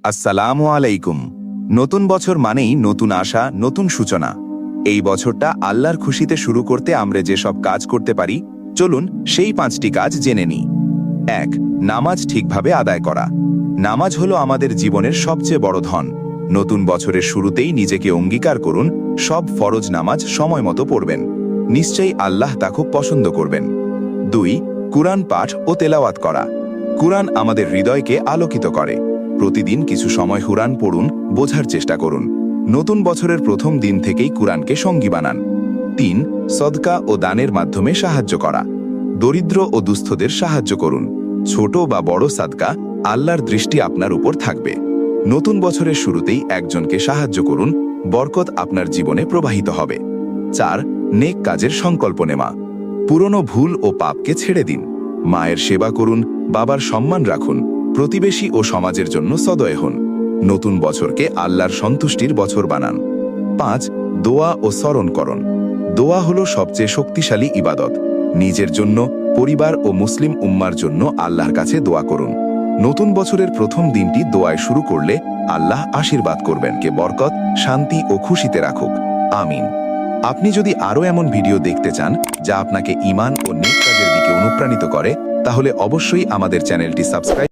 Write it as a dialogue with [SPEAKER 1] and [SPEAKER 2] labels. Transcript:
[SPEAKER 1] আসসালামু আলাইকুম। নতুন বছর মানেই নতুন আশা, নতুন সূচনা। এই বছরটা আল্লাহর খুশিতে শুরু করতে আমরা যেসব কাজ করতে পারি, চলুন সেই 5টি কাজ জেনে নিই। 1. নামাজ ঠিকভাবে আদায় করা। নামাজ হলো আমাদের জীবনের সবচেয়ে বড় ধন। নতুন বছরের শুরুতেই নিজেকে অঙ্গীকার করুন, সব ফরজ নামাজ সময় মতো পড়বেন। নিশ্চয়ই আল্লাহ তা খুব পছন্দ করবেন। 2. কুরআন পাঠ ও তেলাওয়াত করা। কুরআন আমাদের হৃদয়কে আলোকিত করে। প্রতিদিন কিছু সময় কুরআন পড়ুন, বোঝার চেষ্টা করুন। নতুন বছরের প্রথম দিন থেকেই কুরআনকে সঙ্গী বানান। 3. সদকা ও দানের মাধ্যমে সাহায্য করা। দরিদ্র ও দুস্থদের সাহায্য করুন। ছোট বা বড় সাদকা, আল্লাহর দৃষ্টি আপনার উপর থাকবে। নতুন বছরের শুরুতেই একজনকে সাহায্য করুন, বরকত আপনার জীবনে প্রবাহিত হবে। 4. নেক কাজের সংকল্প নেওয়া। পুরনো ভুল ও পাপকে ছেড়ে দিন। মায়ের সেবা করুন, বাবার সম্মান রাখুন, প্রতিবেশী ও সমাজের জন্য সদয় হন। নতুন বছরকে আল্লাহর সন্তুষ্টির বছর বানান। 5. দোয়া ও স্মরণকরণ। দোয়া হলো সবচেয়ে শক্তিশালী ইবাদত। নিজের জন্য, পরিবার ও মুসলিম উম্মার জন্য আল্লাহর কাছে দোয়া করুন। নতুন বছরের প্রথম দিনটি দোয়ায় শুরু করলে আল্লাহ আশীর্বাদ করবেন, কে বরকত, শান্তি ও খুশিতে রাখুক। আমিন। আপনি যদি আরও এমন ভিডিও দেখতে চান যা আপনাকে ঈমান ও নেক কাজের দিকে অনুপ্রাণিত করে, তাহলে অবশ্যই আমাদের চ্যানেলটি সাবস্ক্রাইব